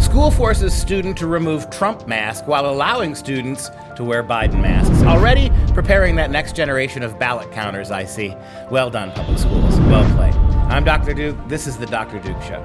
School forces student to remove Trump mask while allowing students to wear Biden masks. Already preparing that next generation of ballot counters, I see. Well done, public schools. Well played. I'm Dr. Duke. This is the Dr. Duke Show.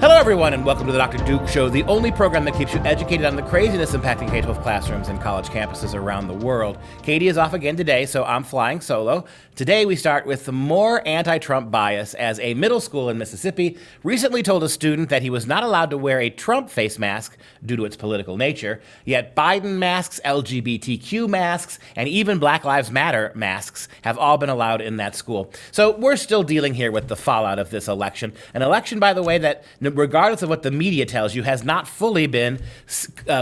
Hello, everyone, and welcome to the Dr. Duke Show, the only program that keeps you educated on the craziness impacting K-12 classrooms and college campuses around the world. Katie is off again today, so I'm flying solo. Today, we start with some more anti-Trump bias as a middle school in Mississippi recently told a student that he was not allowed to wear a Trump face mask due to its political nature, yet Biden masks, LGBTQ masks, and even Black Lives Matter masks have all been allowed in that school. So we're still dealing here with the fallout of this election. An election, by the way, that regardless of what the media tells you, has not fully been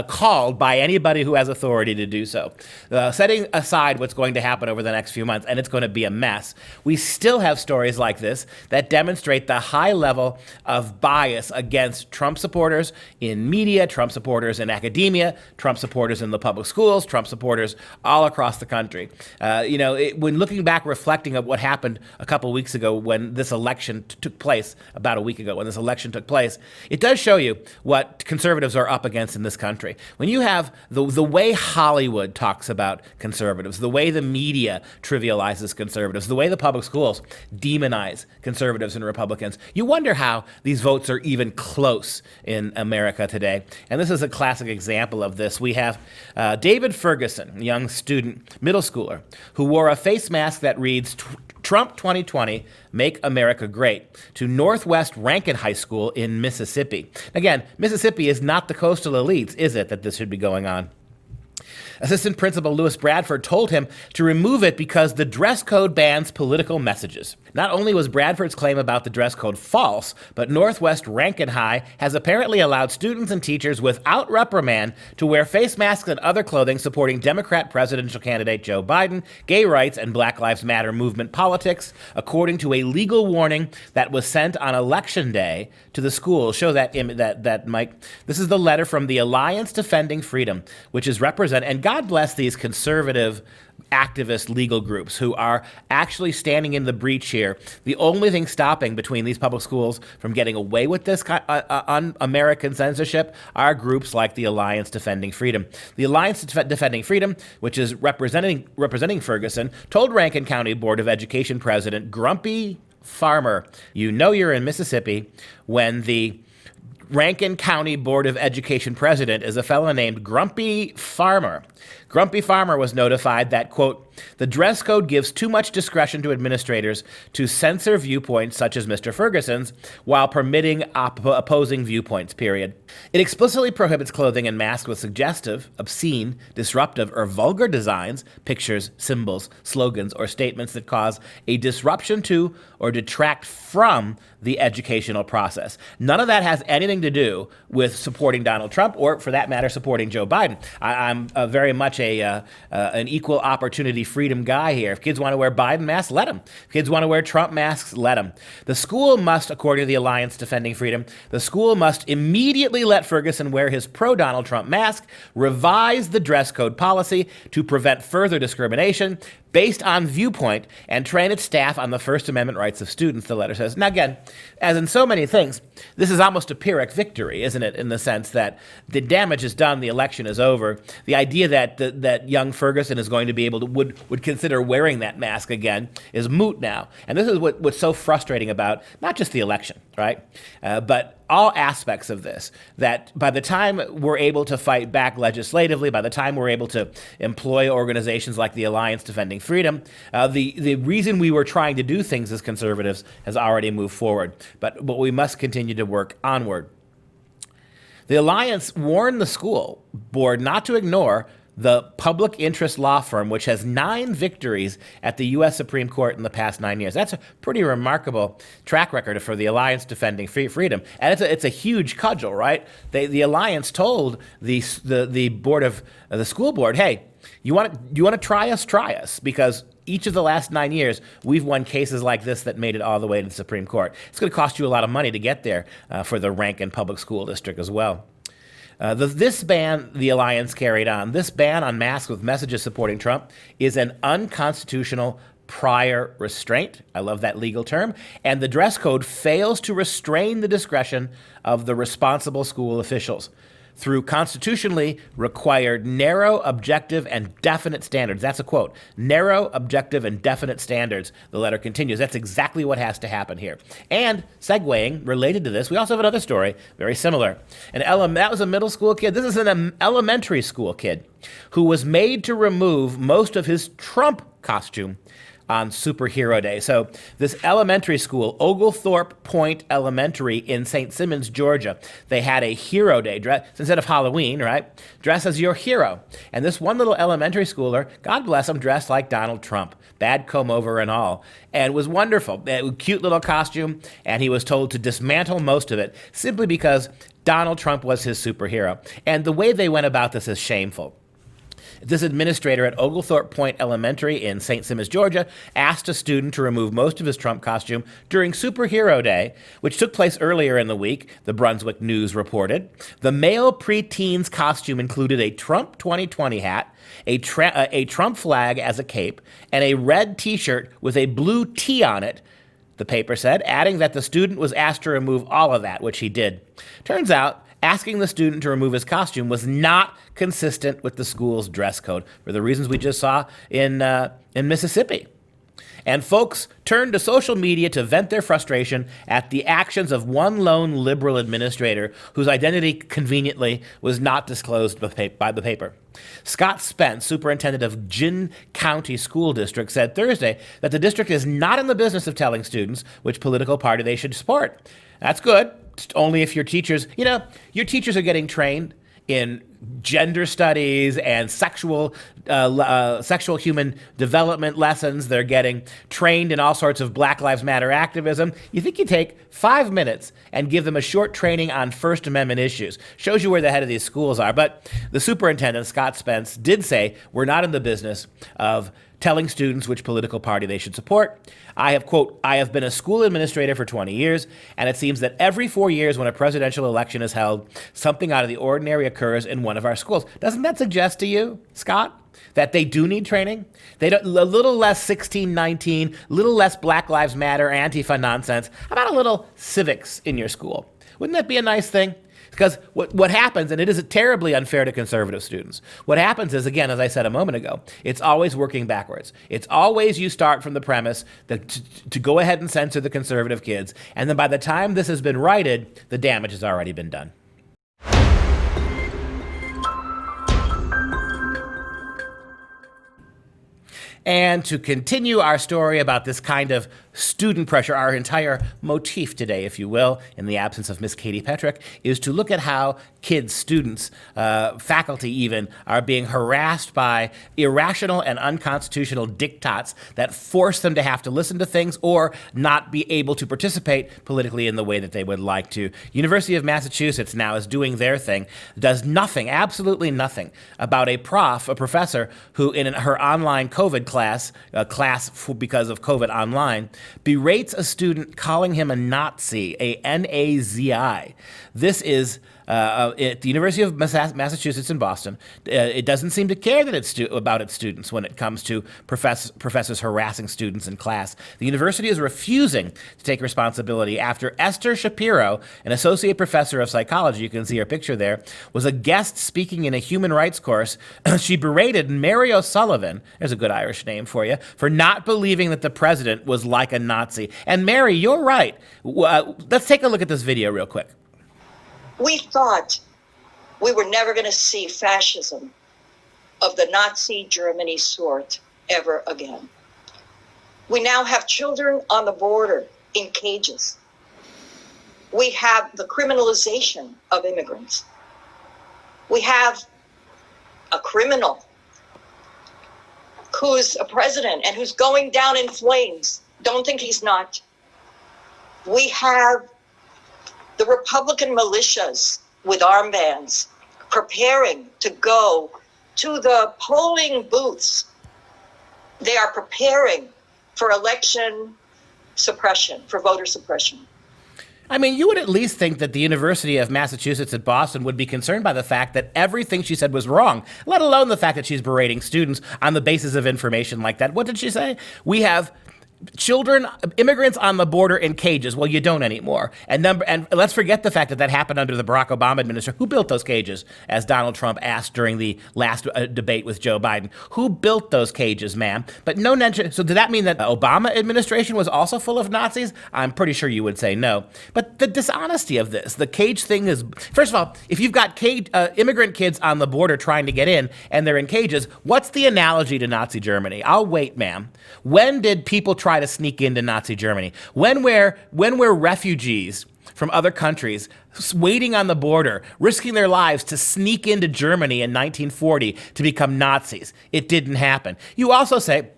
called by anybody who has authority to do so. Setting aside what's going to happen over the next few months, and it's going to be a mess, we still have stories like this that demonstrate the high level of bias against Trump supporters in media, Trump supporters in academia, Trump supporters in the public schools, Trump supporters all across the country. When looking back, reflecting of what happened a couple weeks ago when this election took place, about a week ago when this election took place, it does show you what conservatives are up against in this country. When you have the way Hollywood talks about conservatives, the way the media trivializes conservatives, the way the public schools demonize conservatives and Republicans, you wonder how these votes are even close in America today. And this is a classic example of this. We have David Ferguson, a young student, middle schooler, who wore a face mask that reads, Trump 2020, Make America Great, to Northwest Rankin High School in Mississippi. Again, Mississippi is not the coastal elites, is it, that this should be going on? Assistant Principal Lewis Bradford told him to remove it because the dress code bans political messages. Not only was Bradford's claim about the dress code false, but Northwest Rankin High has apparently allowed students and teachers without reprimand to wear face masks and other clothing supporting Democrat presidential candidate Joe Biden, gay rights, and Black Lives Matter movement politics, according to a legal warning that was sent on Election Day to the school. Show that Mike. This is the letter from the Alliance Defending Freedom, which is and God bless these conservative activist legal groups who are actually standing in the breach here. The only thing stopping between these public schools from getting away with this un-American censorship are groups like the Alliance Defending Freedom. The Alliance Defending Freedom, which is representing Ferguson, told Rankin County Board of Education President Grumpy Farmer, you know you're in Mississippi when the Rankin County Board of Education president is a fellow named Grumpy Farmer. Grumpy Farmer was notified that, quote, the dress code gives too much discretion to administrators to censor viewpoints such as Mr. Ferguson's while permitting opposing viewpoints, period. It explicitly prohibits clothing and masks with suggestive, obscene, disruptive, or vulgar designs, pictures, symbols, slogans, or statements that cause a disruption to or detract from the educational process. None of that has anything to do with supporting Donald Trump or, for that matter, supporting Joe Biden. I'm very much an equal opportunity freedom guy here. If kids want to wear Biden masks, let them. If kids want to wear Trump masks, let them. The school must, according to the Alliance Defending Freedom, the school must immediately let Ferguson wear his pro-Donald Trump mask, revise the dress code policy to prevent further discrimination based on viewpoint, and train its staff on the First Amendment rights of students, the letter says. Now, again, as in so many things, this is almost a Pyrrhic victory, isn't it, in the sense that the damage is done, the election is over. The idea that young Ferguson is going to be able to, would consider wearing that mask again is moot now. And this is what's so frustrating about not just the election, right, but all aspects of this, that by the time we're able to fight back legislatively, by the time we're able to employ organizations like the Alliance Defending Freedom, the reason we were trying to do things as conservatives has already moved forward. But we must continue to work onward. The Alliance warned the school board not to ignore the public interest law firm, which has 9 victories at the U.S. Supreme Court in the past 9 years. That's a pretty remarkable track record for the Alliance Defending Freedom. And it's a huge cudgel, right? The Alliance told the board of the school board, hey, you want to try us, because each of the last 9 years, we've won cases like this that made it all the way to the Supreme Court. It's going to cost you a lot of money to get there for the Rankin Public School District as well. This ban the alliance carried on, this ban on masks with messages supporting Trump, is an unconstitutional prior restraint. I love that legal term. And the dress code fails to restrain the discretion of the responsible school officials through constitutionally required narrow, objective, and definite standards. That's a quote. Narrow, objective, and definite standards. The letter continues. That's exactly what has to happen here. And segueing, related to this, we also have another story, very similar. That was a middle school kid. This is an elementary school kid who was made to remove most of his Trump costume on Superhero Day. So this elementary school, Oglethorpe Point Elementary in St. Simons, Georgia, they had a hero day. Instead of Halloween, right? Dress as your hero. And this one little elementary schooler, God bless him, dressed like Donald Trump. Bad comb over and all. And it was wonderful. Cute little costume. And he was told to dismantle most of it simply because Donald Trump was his superhero. And the way they went about this is shameful. This administrator at Oglethorpe Point Elementary in St. Simons, Georgia, asked a student to remove most of his Trump costume during Superhero Day, which took place earlier in the week, the Brunswick News reported. The male preteen's costume included a Trump 2020 hat, a Trump flag as a cape, and a red T-shirt with a blue T on it, the paper said, adding that the student was asked to remove all of that, which he did. Turns out, asking the student to remove his costume was not consistent with the school's dress code for the reasons we just saw in Mississippi. And folks turned to social media to vent their frustration at the actions of one lone liberal administrator whose identity conveniently was not disclosed by the paper. Scott Spence, superintendent of Ginn County School District, said Thursday that the district is not in the business of telling students which political party they should support. That's good. It's only if your teachers, your teachers are getting trained in gender studies and sexual human development lessons. They're getting trained in all sorts of Black Lives Matter activism. You think you take 5 minutes and give them a short training on First Amendment issues. Shows you where the head of these schools are. But the superintendent, Scott Spence, did say we're not in the business of telling students which political party they should support. I have been a school administrator for 20 years, and it seems that every 4 years when a presidential election is held, something out of the ordinary occurs in one of our schools. Doesn't that suggest to you, Scott, that they do need training? A little less 1619, a little less Black Lives Matter, Antifa nonsense. How about a little civics in your school? Wouldn't that be a nice thing? Because what happens, and it is terribly unfair to conservative students, what happens is, again, as I said a moment ago, it's always working backwards. It's always you start from the premise that to go ahead and censor the conservative kids, and then by the time this has been righted, the damage has already been done. And to continue our story about this kind of student pressure, our entire motif today, if you will, in the absence of Miss Katie Petrick, is to look at how kids, students, faculty even, are being harassed by irrational and unconstitutional diktats that force them to have to listen to things or not be able to participate politically in the way that they would like to. University of Massachusetts now is doing their thing, does nothing, absolutely nothing, about a professor who in her online COVID class because of COVID online, berates a student calling him a Nazi, a Nazi. This is at the University of Massachusetts in Boston. It doesn't seem to care that about its students when it comes to professors harassing students in class. The university is refusing to take responsibility after Esther Shapiro, an associate professor of psychology, you can see her picture there, was a guest speaking in a human rights course. She berated Mary O'Sullivan, there's a good Irish name for you, for not believing that the president was like a Nazi. And Mary, you're right. Let's take a look at this video real quick. We thought we were never going to see fascism of the Nazi Germany sort ever again. We now have children on the border in cages. We have the criminalization of immigrants. We have a criminal who's a president and who's going down in flames. Don't think he's not. We have the Republican militias with armbands preparing to go to the polling booths. They are preparing for election suppression, for voter suppression. I mean, you would at least think that the University of Massachusetts at Boston would be concerned by the fact that everything she said was wrong, let alone the fact that she's berating students on the basis of information like that. What did she say? We have children, immigrants on the border in cages. Well, you don't anymore. And let's forget the fact that that happened under the Barack Obama administration. Who built those cages, as Donald Trump asked during the last debate with Joe Biden? Who built those cages, ma'am? But no mention. So did that mean that the Obama administration was also full of Nazis? I'm pretty sure you would say no. But the dishonesty of this, the cage thing is, first of all, if you've got immigrant kids on the border trying to get in and they're in cages, what's the analogy to Nazi Germany? I'll wait, ma'am. When did people try to sneak into Nazi Germany? When were refugees from other countries waiting on the border, risking their lives to sneak into Germany in 1940 to become Nazis? It didn't happen. You also say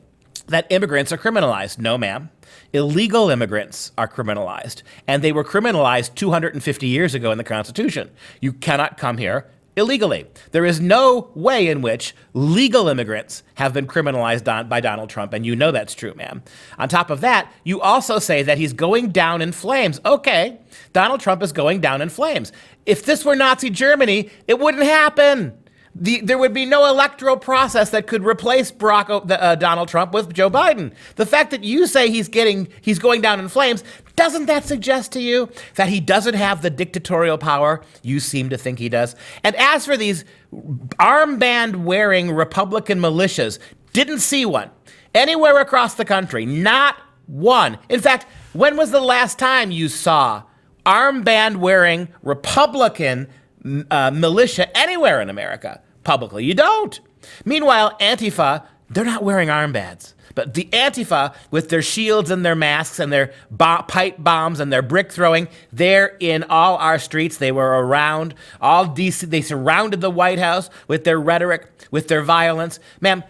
that immigrants are criminalized. No, ma'am. Illegal immigrants are criminalized, and they were criminalized 250 years ago in the Constitution. You cannot come here illegally. There is no way in which legal immigrants have been criminalized by Donald Trump, and you know that's true, ma'am. On top of that, you also say that he's going down in flames. Okay, Donald Trump is going down in flames. If this were Nazi Germany, it wouldn't happen. There would be no electoral process that could replace Donald Trump with Joe Biden. The fact that you say he's going down in flames, doesn't that suggest to you that he doesn't have the dictatorial power you seem to think he does? And as for these armband-wearing Republican militias, didn't see one anywhere across the country, not one. In fact, when was the last time you saw armband-wearing Republican militia anywhere in America publicly? You don't. Meanwhile, Antifa, they're not wearing armbands. But the Antifa, with their shields and their masks and their pipe bombs and their brick throwing, they're in all our streets. They were around all DC. They surrounded the White House with their rhetoric, with their violence. Ma'am,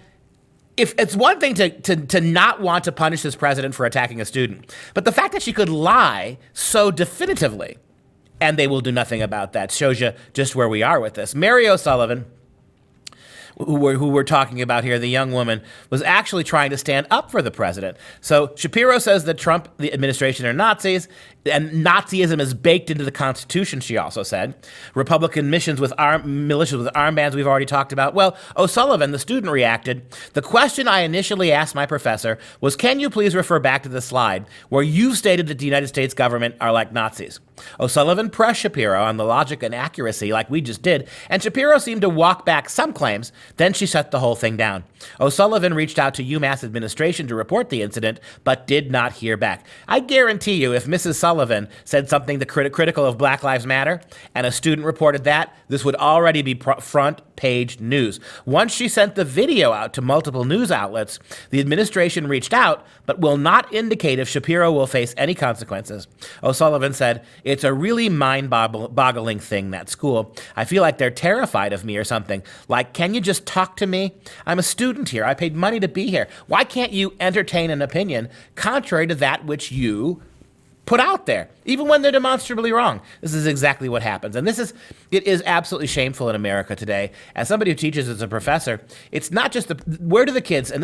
if it's one thing to not want to punish this president for attacking a student, but the fact that she could lie so definitively, and they will do nothing about that, shows you just where we are with this. Mary O'Sullivan, who we're talking about here, the young woman, was actually trying to stand up for the president. So Shapiro says that Trump, the administration, are Nazis, and Nazism is baked into the Constitution, she also said. Republican militias with armbands we've already talked about. Well, O'Sullivan, the student, reacted. The question I initially asked my professor was, can you please refer back to the slide where you stated that the United States government are like Nazis? O'Sullivan pressed Shapiro on the logic and accuracy like we just did, and Shapiro seemed to walk back some claims. Then she shut the whole thing down. O'Sullivan reached out to UMass administration to report the incident, but did not hear back. I guarantee you, if Mrs. Sullivan said something critical of Black Lives Matter, and a student reported that, this would already be front page news. Once she sent the video out to multiple news outlets, the administration reached out, but will not indicate if Shapiro will face any consequences. O'Sullivan said, "It's a really mind-boggling thing, that school. I feel like they're terrified of me or something. Like, can you just talk to me? I'm a student here. I paid money to be here. Why can't you entertain an opinion contrary to that which you put out there, even when they're demonstrably wrong?" This is exactly what happens. And it is absolutely shameful in America today. As somebody who teaches as a professor, it's not just where do the kids, and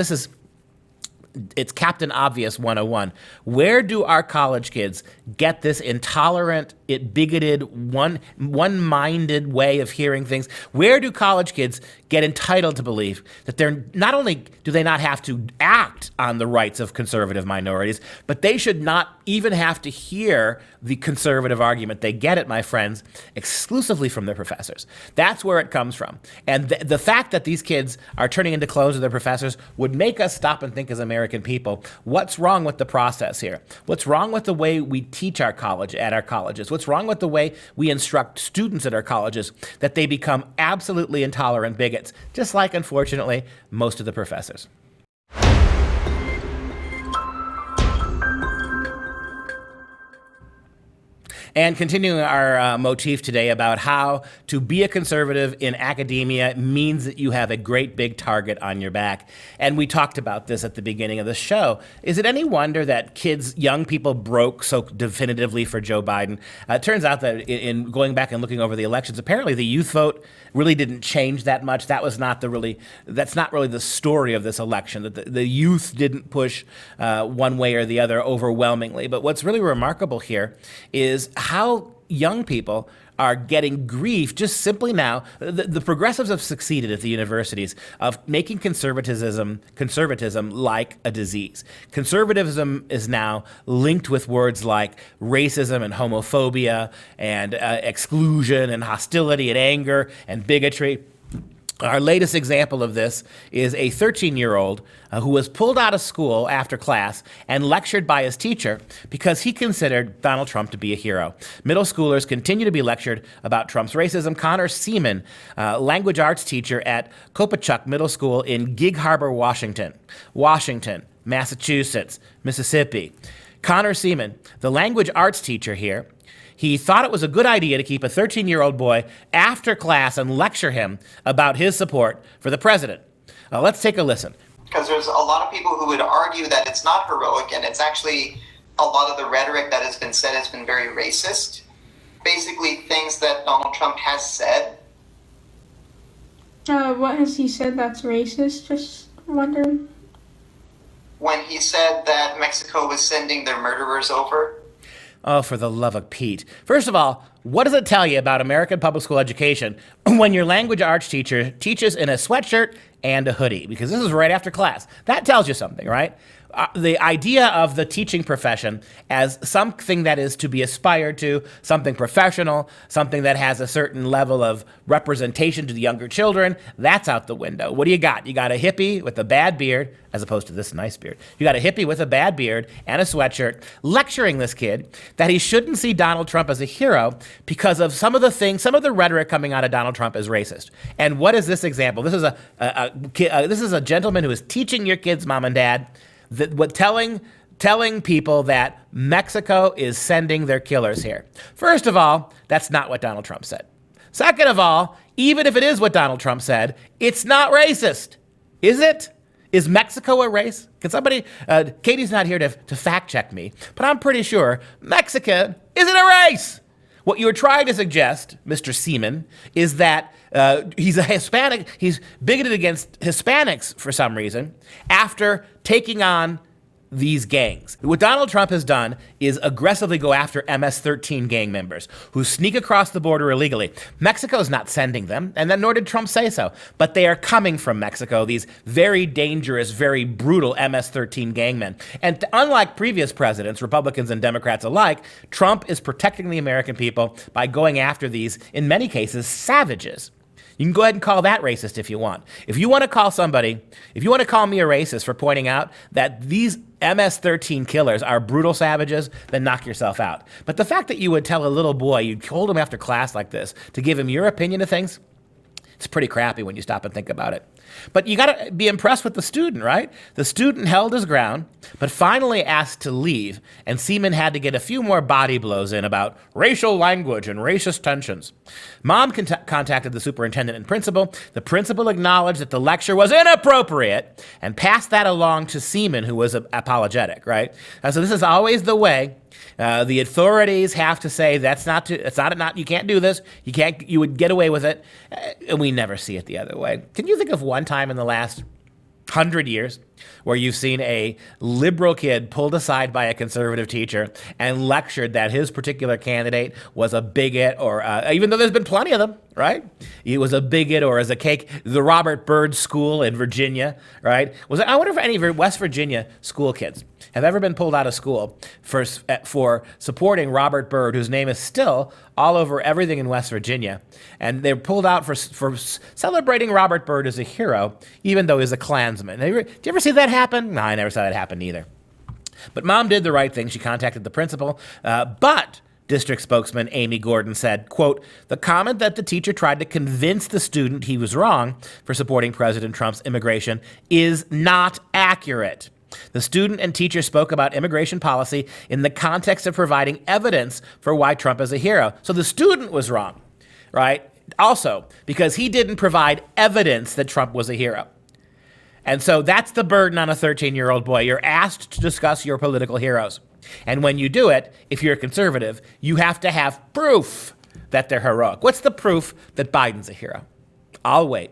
it's Captain Obvious 101. Where do our college kids get this intolerant, bigoted, one-minded way of hearing things? Where do college kids get entitled to believe that they're not only do they not have to act on the rights of conservative minorities, but they should not even have to hear the conservative argument? They get it, my friends, exclusively from their professors. That's where it comes from. And the fact that these kids are turning into clones of their professors would make us stop and think as American people, what's wrong with the process here? What's wrong with the way we teach at our colleges? What's wrong with the way we instruct students at our colleges that they become absolutely intolerant bigots, just like, unfortunately, most of the professors? And continuing our motif today about how to be a conservative in academia means that you have a great big target on your back. And we talked about this at the beginning of the show. Is it any wonder that young people broke so definitively for Joe Biden? It turns out that in going back and looking over the elections, apparently the youth vote really didn't change that much. That's not really the story of this election, that the youth didn't push one way or the other overwhelmingly. But what's really remarkable here is how young people are getting grief just simply now. The progressives have succeeded at the universities of making conservatism like a disease. Conservatism is now linked with words like racism and homophobia and exclusion and hostility and anger and bigotry. Our latest example of this is a 13-year-old who was pulled out of school after class and lectured by his teacher because he considered Donald Trump to be a hero. Middle schoolers continue to be lectured about Trump's racism. Connor Seaman, language arts teacher at Kopachuk Middle School in Gig Harbor, Washington, Massachusetts, Mississippi. Connor Seaman, the language arts teacher here, he thought it was a good idea to keep a 13-year-old boy after class and lecture him about his support for the president. Let's take a listen. Because there's a lot of people who would argue that it's not heroic, and it's actually a lot of the rhetoric that has been said has been very racist. Basically, things that Donald Trump has said. What has he said that's racist? Just wondering. When he said that Mexico was sending their murderers over. Oh, for the love of Pete. First of all, what does it tell you about American public school education when your language arts teacher teaches in a sweatshirt and a hoodie? Because this is right after class. That tells you something, right? The idea of the teaching profession as something that is to be aspired to, something professional, something that has a certain level of representation to the younger children, that's out the window. What do you got? You got a hippie with a bad beard, as opposed to this nice beard. You got a hippie with a bad beard and a sweatshirt lecturing this kid that he shouldn't see Donald Trump as a hero because of some of the rhetoric coming out of Donald Trump as racist. And what is this example? This is a gentleman who is teaching your kids, mom and dad, telling people that Mexico is sending their killers here. First of all, that's not what Donald Trump said. Second of all, even if it is what Donald Trump said, it's not racist. Is it? Is Mexico a race? Can somebody, Katie's not here to fact check me, but I'm pretty sure Mexican isn't a race. What you're trying to suggest, Mr. Seaman, is that he's a Hispanic, he's bigoted against Hispanics for some reason after taking on these gangs. What Donald Trump has done is aggressively go after MS-13 gang members who sneak across the border illegally. Mexico's not sending them, and then nor did Trump say so. But they are coming from Mexico, these very dangerous, very brutal MS-13 gangmen. And unlike previous presidents, Republicans and Democrats alike, Trump is protecting the American people by going after these, in many cases, savages. You can go ahead and call that racist if you want. If you want to call me a racist for pointing out that these MS-13 killers are brutal savages, then knock yourself out. But the fact that you would tell a little boy, you'd hold him after class like this to give him your opinion of things, it's pretty crappy when you stop and think about it. But you got to be impressed with the student, right? The student held his ground, but finally asked to leave, and Seaman had to get a few more body blows in about racial language and racist tensions. Mom contacted the superintendent and principal. The principal acknowledged that the lecture was inappropriate and passed that along to Seaman, who was apologetic, right? So this is always the way. The authorities have to say you can't do this. You would get away with it. And we never see it the other way. Can you think of one time in the last 100 years where you've seen a liberal kid pulled aside by a conservative teacher and lectured that his particular candidate was a bigot, or even though there's been plenty of them, right? He was a bigot, or as a cake, the Robert Byrd School in Virginia, right? I wonder if any West Virginia school kids have ever been pulled out of school for supporting Robert Byrd, whose name is still all over everything in West Virginia. And they were pulled out for celebrating Robert Byrd as a hero, even though he's a Klansman. Did you ever see that happen? No, I never saw that happen either. But Mom did the right thing. She contacted the principal. But district spokesman Amy Gordon said, quote, "The comment that the teacher tried to convince the student he was wrong for supporting President Trump's immigration is not accurate. The student and teacher spoke about immigration policy in the context of providing evidence for why Trump is a hero." So the student was wrong, right? Also, because he didn't provide evidence that Trump was a hero. And so that's the burden on a 13-year-old boy. You're asked to discuss your political heroes. And when you do it, if you're a conservative, you have to have proof that they're heroic. What's the proof that Biden's a hero? I'll wait.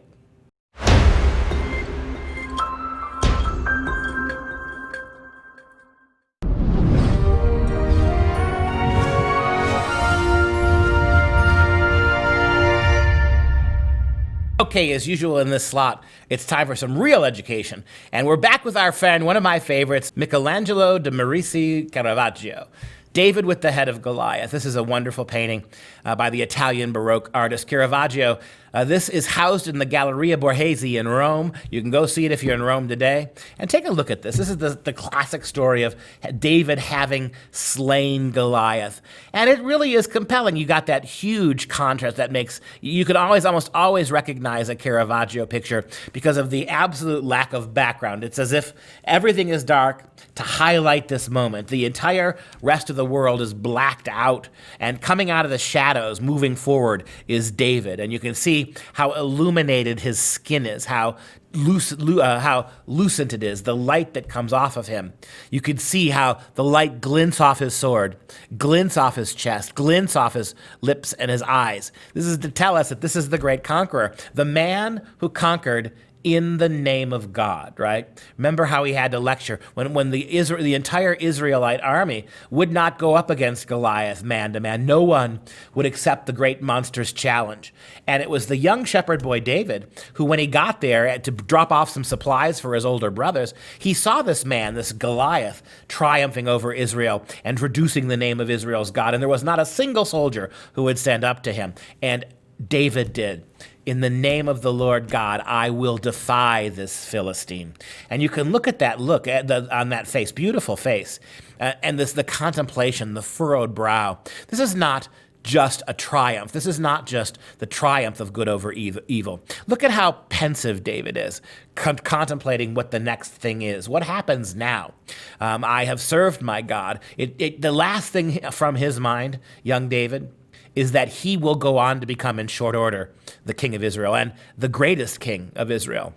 Okay, as usual in this slot, it's time for some real education. And we're back with our friend, one of my favorites, Michelangelo de Merici Caravaggio. David with the Head of Goliath. This is a wonderful painting by the Italian Baroque artist Caravaggio. This is housed in the Galleria Borghese in Rome. You can go see it if you're in Rome today. And take a look at this. This is the classic story of David having slain Goliath. And it really is compelling. You got that huge contrast that makes, you could almost always recognize a Caravaggio picture because of the absolute lack of background. It's as if everything is dark to highlight this moment. The entire rest of the world is blacked out, and coming out of the shadows, moving forward, is David. And you can see how illuminated his skin is, how lucent it is, the light that comes off of him. You can see how the light glints off his sword, glints off his chest, glints off his lips and his eyes. This is to tell us that this is the great conqueror, the man who conquered in the name of God, right? Remember how he had to lecture when the entire Israelite army would not go up against Goliath man to man. No one would accept the great monster's challenge. And it was the young shepherd boy David who, when he got there to drop off some supplies for his older brothers, he saw this man, this Goliath, triumphing over Israel and reducing the name of Israel's God. And there was not a single soldier who would stand up to him. And David did. In the name of the Lord God, I will defy this Philistine. And you can look at that on that face, beautiful face, and the contemplation, the furrowed brow. This is not just a triumph. This is not just the triumph of good over evil. Look at how pensive David is, contemplating what the next thing is. What happens now? I have served my God. The last thing from his mind, young David, is that he will go on to become in short order the king of Israel and the greatest king of Israel.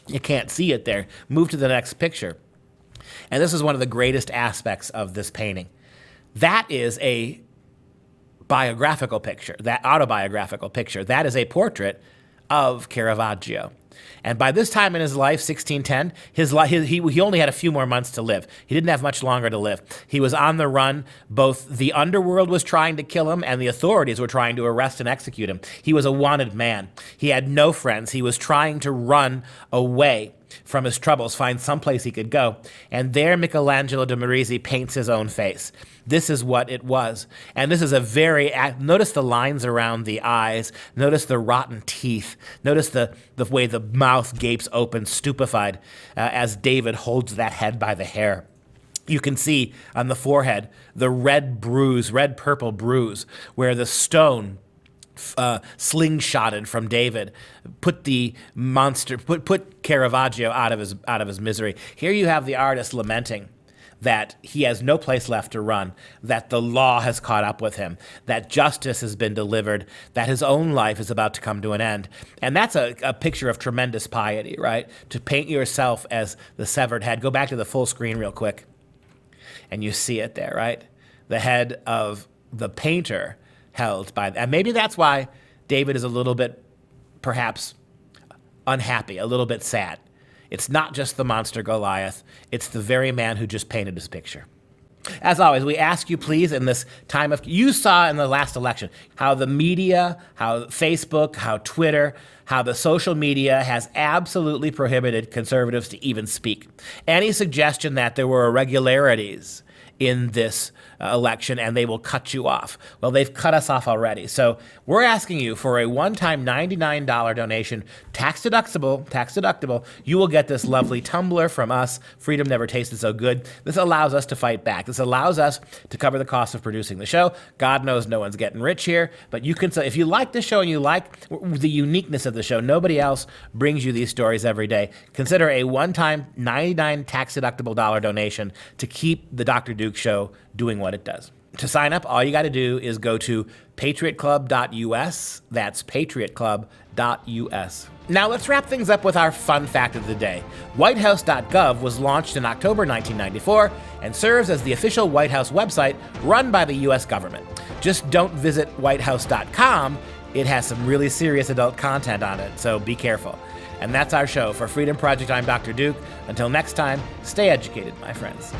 You can't see it there. Move to the next picture. And this is one of the greatest aspects of this painting. That is a biographical picture, that autobiographical picture. That is a portrait of Caravaggio. And by this time in his life, 1610, he only had a few more months to live. He didn't have much longer to live. He was on the run. Both the underworld was trying to kill him and the authorities were trying to arrest and execute him. He was a wanted man. He had no friends. He was trying to run away from his troubles, find someplace he could go. And there Michelangelo de Merici paints his own face. This is what it was. And this is notice the lines around the eyes. Notice the rotten teeth. Notice the way the mouth gapes open, stupefied, as David holds that head by the hair. You can see on the forehead the red purple bruise, where the stone slingshotted from David, put Caravaggio out of his misery. Here you have the artist lamenting that he has no place left to run, that the law has caught up with him, that justice has been delivered, that his own life is about to come to an end. And that's a picture of tremendous piety, right? To paint yourself as the severed head. Go back to the full screen real quick, and you see it there, right? The head of the painter held by, and maybe that's why David is a little bit, perhaps, unhappy, a little bit sad. It's not just the monster Goliath, it's the very man who just painted his picture. As always, we ask you please in this time you saw in the last election how the media, how Facebook, how Twitter, how the social media has absolutely prohibited conservatives to even speak. Any suggestion that there were irregularities in this election and they will cut you off. Well, they've cut us off already. So we're asking you for a one-time $99 donation, tax deductible. You will get this lovely tumbler from us. Freedom never tasted so good. This allows us to fight back. This allows us to cover the cost of producing the show. God knows no one's getting rich here, but you can, if you like the show and you like the uniqueness of the show, nobody else brings you these stories every day. Consider a one-time $99 tax-deductible donation to keep the Dr. Duke Show doing what it does. To sign up, all you got to do is go to patriotclub.us. That's patriotclub.us. Now let's wrap things up with our fun fact of the day. Whitehouse.gov was launched in October 1994 and serves as the official White House website run by the U.S. government. Just don't visit whitehouse.com. It has some really serious adult content on it, so be careful. And that's our show. For Freedom Project, I'm Dr. Duke. Until next time, stay educated, my friends.